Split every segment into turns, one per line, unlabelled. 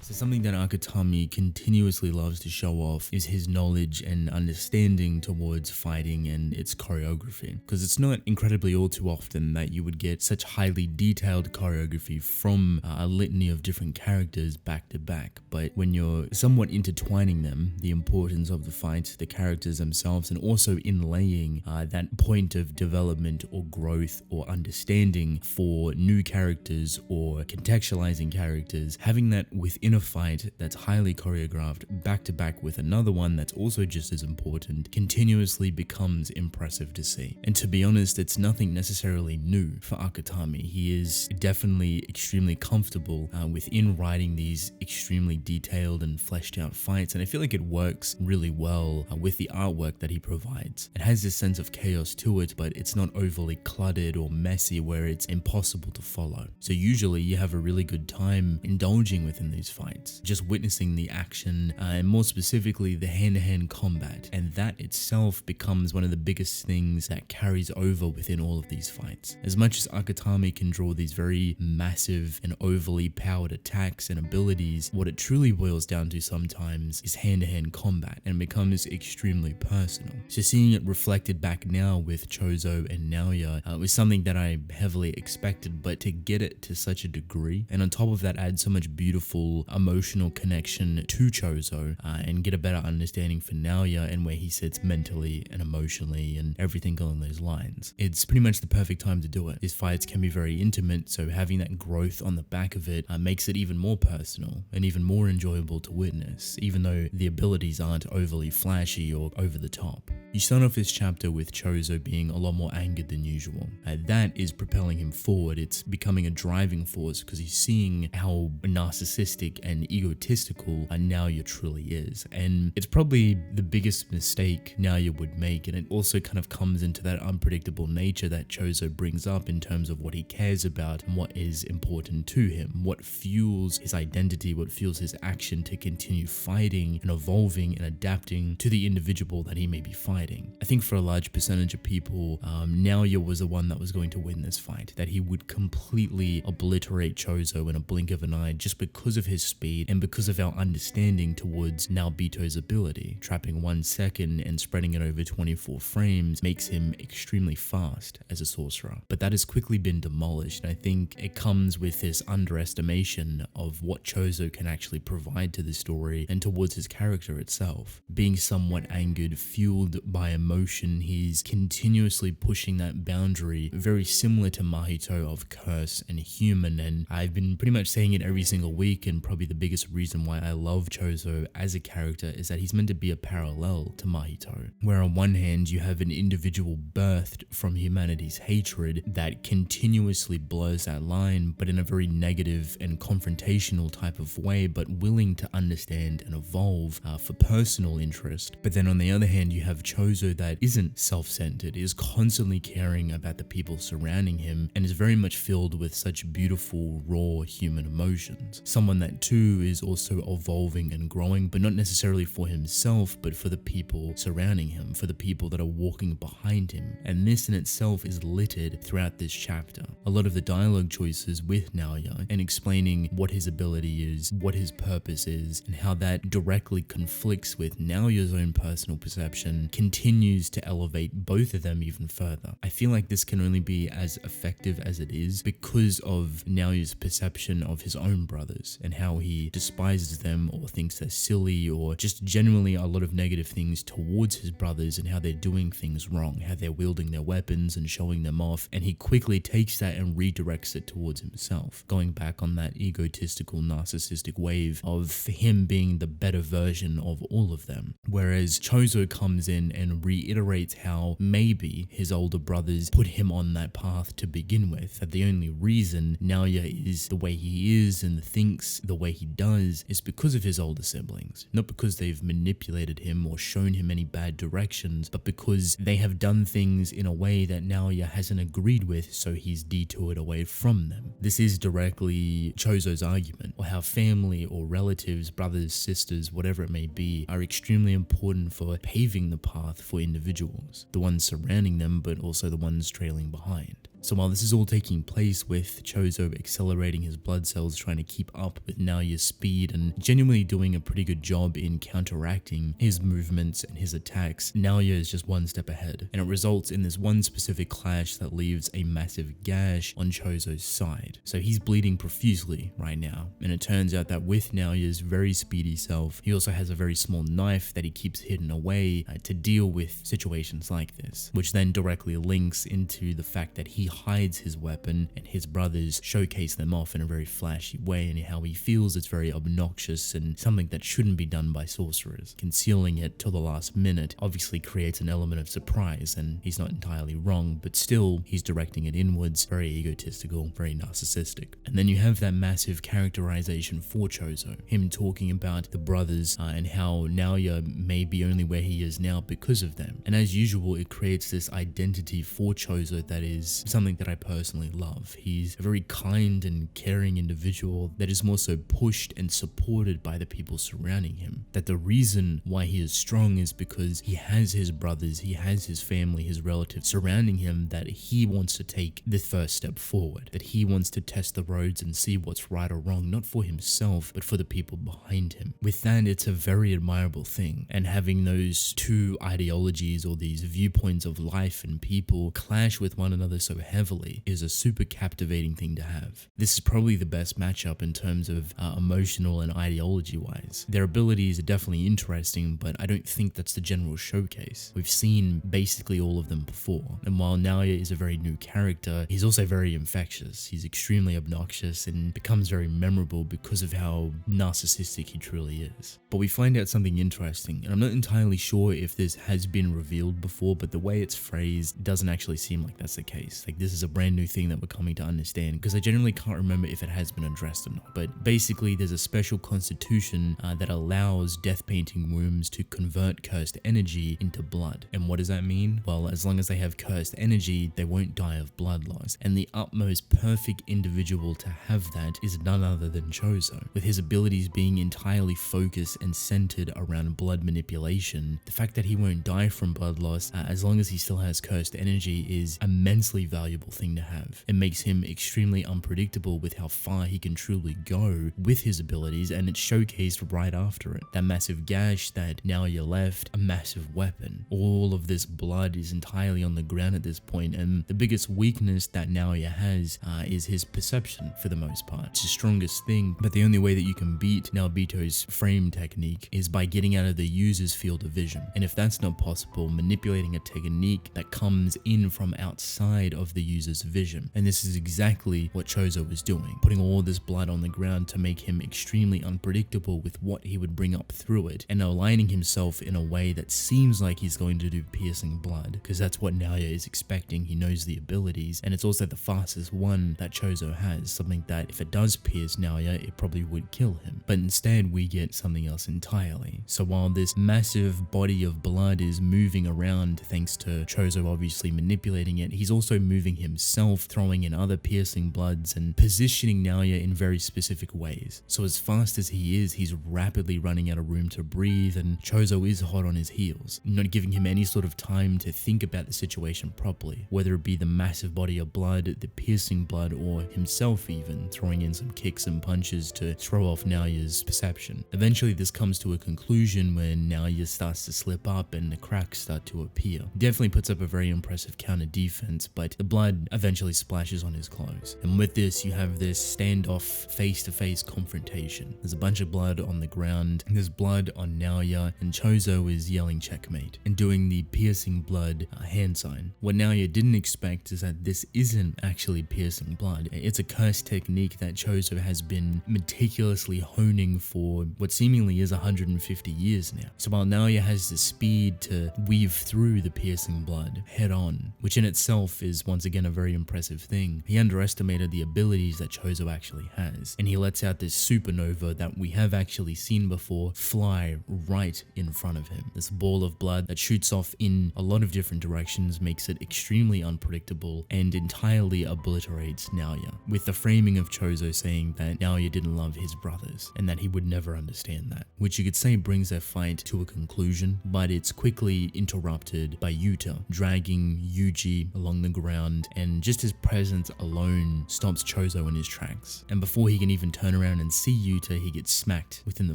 So something that Akutami continuously loves to show off is his knowledge and understanding towards fighting and its choreography. Because it's not incredibly all too often that you would get such highly detailed choreography from a litany of different characters back to back. But when you're somewhat intertwining them, the importance of the fights, the characters themselves, and also inlaying that point of development or growth or understanding for new characters or contextualizing characters, having that within a fight that's highly choreographed back to back with another one that's also just as important continuously becomes impressive to see. And to be honest, it's nothing necessarily new for Akutami. He is definitely extremely comfortable within writing these extremely detailed and fleshed out fights, and I feel like it works really well with the artwork that he provides. It has this sense of chaos to it, but it's not overly cluttered or messy where it's impossible to follow. So usually you have a really good time indulging within these fights, just witnessing the action and more specifically the hand-to-hand combat, and that itself becomes one of the biggest things that carries over within all of these fights. As much as Akutami can draw these very massive and overly powered attacks and abilities, what it truly boils down to sometimes is hand-to-hand combat, and becomes extremely personal. So seeing it reflected back now with Choso and Naoya was something that I heavily expected, but to get it to such a degree, and on top of that add so much beautiful emotional connection to Choso and get a better understanding for Naoya and where he sits mentally and emotionally and everything along those lines. It's pretty much the perfect time to do it. These fights can be very intimate, so having that growth on the back of it makes it even more personal and even more enjoyable to witness, even though the abilities aren't overly flashy or over the top. You start off this chapter with Choso being a lot more angered than usual. That is propelling him forward. It's becoming a driving force because he's seeing how narcissistic and egotistical Naoya truly is. And it's probably the biggest mistake Naoya would make, and it also kind of comes into that unpredictable nature that Choso brings up in terms of what he cares about and what is important to him, what fuels his identity, what fuels his action to continue fighting and evolving and adapting to the individual that he may be fighting. I think for a large percentage of people, Naoya was the one that was going to win this fight, that he would completely obliterate Choso in a blink of an eye just because of his speed and because of our understanding towards Naobito's ability. Trapping 1 second and spreading it over 24 frames makes him extremely fast as a sorcerer. But that has quickly been demolished, and I think it comes with this underestimation of what Choso can actually provide to the story and towards his character itself. Being somewhat angered, fueled by emotion, he's continuously pushing that boundary, very similar to Mahito of curse and human, and I've been pretty much saying it every single week, and probably the biggest reason why I love Choso as a character is that he's meant to be a parallel to Mahito, where on one hand you have an individual birthed from humanity's hatred that continuously blurs that line, but in a very negative and confrontational type of way, but willing to understand and evolve for personal interest. But then on the other hand you have Choso that isn't self-centered, is constantly caring about the people surrounding him, and is very much filled with such beautiful raw human emotions. Someone that too is also evolving and growing, but not necessarily for himself, but for the people surrounding him, for the people that are walking behind him. And this in itself is littered throughout this chapter. A lot of the dialogue choices with Naoya and explaining what his ability is, what his purpose is, and how that directly conflicts with Naoya's own personal perception continues to elevate both of them even further. I feel like this can only be as effective as it is because of Naoya's perception of his own brothers and how he despises them or thinks they're silly, or just generally a lot of negative things towards his brothers and how they're doing things wrong, how they're wielding their weapons and showing them off, and he quickly takes that and redirects it towards himself, going back on that egotistical narcissistic wave of him being the better version of all of them. Whereas Choso comes in and reiterates how maybe his older brothers put him on that path to begin with, that the only reason Naoya is the way he is and thinks the way he does is because of his older siblings, not because they've manipulated him or shown him any bad directions, but because they have done things in a way that Naoya hasn't agreed with, so he's detoured away from them. This is directly Choso's argument, or how family or relatives, brothers, sisters, whatever it may be, are extremely important for paving the path for individuals, the ones surrounding them, but also the ones trailing behind. So while this is all taking place with Choso accelerating his blood cells, trying to keep up with Naoya's speed and genuinely doing a pretty good job in counteracting his movements and his attacks, Naoya is just one step ahead, and it results in this one specific clash that leaves a massive gash on Choso's side. So he's bleeding profusely right now, and it turns out that with Naoya's very speedy self, he also has a very small knife that he keeps hidden away to deal with situations like this, which then directly links into the fact that he hides his weapon and his brothers showcase them off in a very flashy way, and how he feels it's very obnoxious and something that shouldn't be done by sorcerers. Concealing it till the last minute obviously creates an element of surprise, and he's not entirely wrong, but still he's directing it inwards, very egotistical, very narcissistic. And then you have that massive characterization for Choso, him talking about the brothers and how Naoya may be only where he is now because of them. And as usual, it creates this identity for Choso that is something that I personally love. He's a very kind and caring individual that is more so pushed and supported by the people surrounding him. That the reason why he is strong is because he has his brothers, he has his family, his relatives surrounding him, that he wants to take the first step forward, that he wants to test the roads and see what's right or wrong, not for himself, but for the people behind him. With that, it's a very admirable thing, and having those two ideologies or these viewpoints of life and people clash with one another so heavily is a super captivating thing to have. This is probably the best matchup in terms of emotional and ideology wise. Their abilities are definitely interesting, but I don't think that's the general showcase. We've seen basically all of them before, and while Naoya is a very new character, he's also very infectious. He's extremely obnoxious and becomes very memorable because of how narcissistic he truly is. But we find out something interesting, and I'm not entirely sure if this has been revealed before, but the way it's phrased doesn't actually seem like that's the case. Like, this is a brand new thing that we're coming to understand, because I generally can't remember if it has been addressed or not. But basically, there's a special constitution that allows death painting wombs to convert cursed energy into blood. And what does that mean? Well, as long as they have cursed energy, they won't die of blood loss. And the utmost perfect individual to have that is none other than Choso. With his abilities being entirely focused and centered around blood manipulation, the fact that he won't die from blood loss as long as he still has cursed energy is immensely valuable thing to have. It makes him extremely unpredictable with how far he can truly go with his abilities, and it's showcased right after it. That massive gash that Naoya left, a massive weapon. All of this blood is entirely on the ground at this point, and the biggest weakness that Naoya has is his perception for the most part. It's his strongest thing, but the only way that you can beat Naobito's frame technique is by getting out of the user's field of vision. And if that's not possible, manipulating a technique that comes in from outside of the user's vision. And this is exactly what Choso was doing, putting all this blood on the ground to make him extremely unpredictable with what he would bring up through it, and aligning himself in a way that seems like he's going to do piercing blood, because that's what Naoya is expecting. He knows the abilities, and it's also the fastest one that Choso has, something that if it does pierce Naoya, it probably would kill him. But instead, we get something else entirely. So while this massive body of blood is moving around thanks to Choso obviously manipulating it, he's also moving himself, throwing in other piercing bloods and positioning Naoya in very specific ways. So as fast as he is, he's rapidly running out of room to breathe, and Choso is hot on his heels, not giving him any sort of time to think about the situation properly, whether it be the massive body of blood, the piercing blood, or himself even throwing in some kicks and punches to throw off Naoya's perception. Eventually this comes to a conclusion when Naoya starts to slip up and the cracks start to appear. He definitely puts up a very impressive counter defense, but the blood eventually splashes on his clothes. And with this, you have this standoff face-to-face confrontation. There's a bunch of blood on the ground, there's blood on Naoya, and Choso is yelling checkmate and doing the piercing blood hand sign. What Naoya didn't expect is that this isn't actually piercing blood. It's a curse technique that Choso has been meticulously honing for what seemingly is 150 years now. So while Naoya has the speed to weave through the piercing blood head on, which in itself is once again a very impressive thing, he underestimated the abilities that Choso actually has, and he lets out this supernova that we have actually seen before fly right in front of him. This ball of blood that shoots off in a lot of different directions makes it extremely unpredictable and entirely obliterates Naoya, with the framing of Choso saying that Naoya didn't love his brothers and that he would never understand that, which you could say brings their fight to a conclusion, but it's quickly interrupted by Yuta dragging Yuji along the ground ground, and just his presence alone stops Choso in his tracks. And before he can even turn around and see Yuta, he gets smacked within the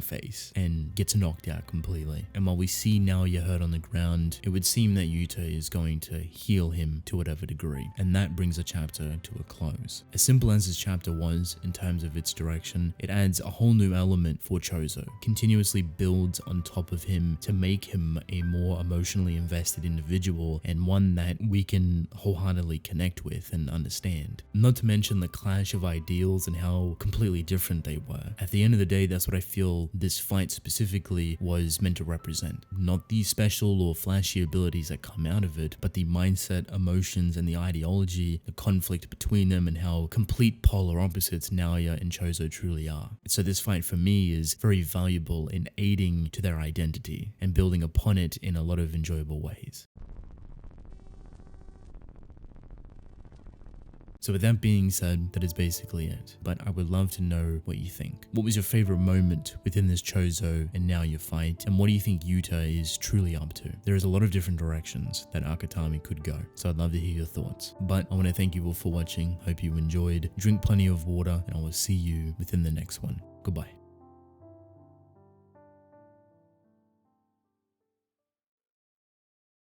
face and gets knocked out completely. And while we see Naoya hurt on the ground, it would seem that Yuta is going to heal him to whatever degree. And that brings the chapter to a close. As simple as this chapter was in terms of its direction, it adds a whole new element for Choso, continuously builds on top of him to make him a more emotionally invested individual and one that we can wholeheartedly connect with and understand. Not to mention the clash of ideals and how completely different they were. At the end of the day, that's what I feel this fight specifically was meant to represent. Not the special or flashy abilities that come out of it, but the mindset, emotions, and the ideology, the conflict between them, and how complete polar opposites Naoya and Choso truly are. So this fight for me is very valuable in aiding to their identity and building upon it in a lot of enjoyable ways. So with that being said, that is basically it. But I would love to know what you think. What was your favorite moment within this Choso and Naoya fight? And what do you think Yuta is truly up to? There is a lot of different directions that Akutami could go. So I'd love to hear your thoughts. But I want to thank you all for watching. Hope you enjoyed. Drink plenty of water and I will see you within the next one. Goodbye.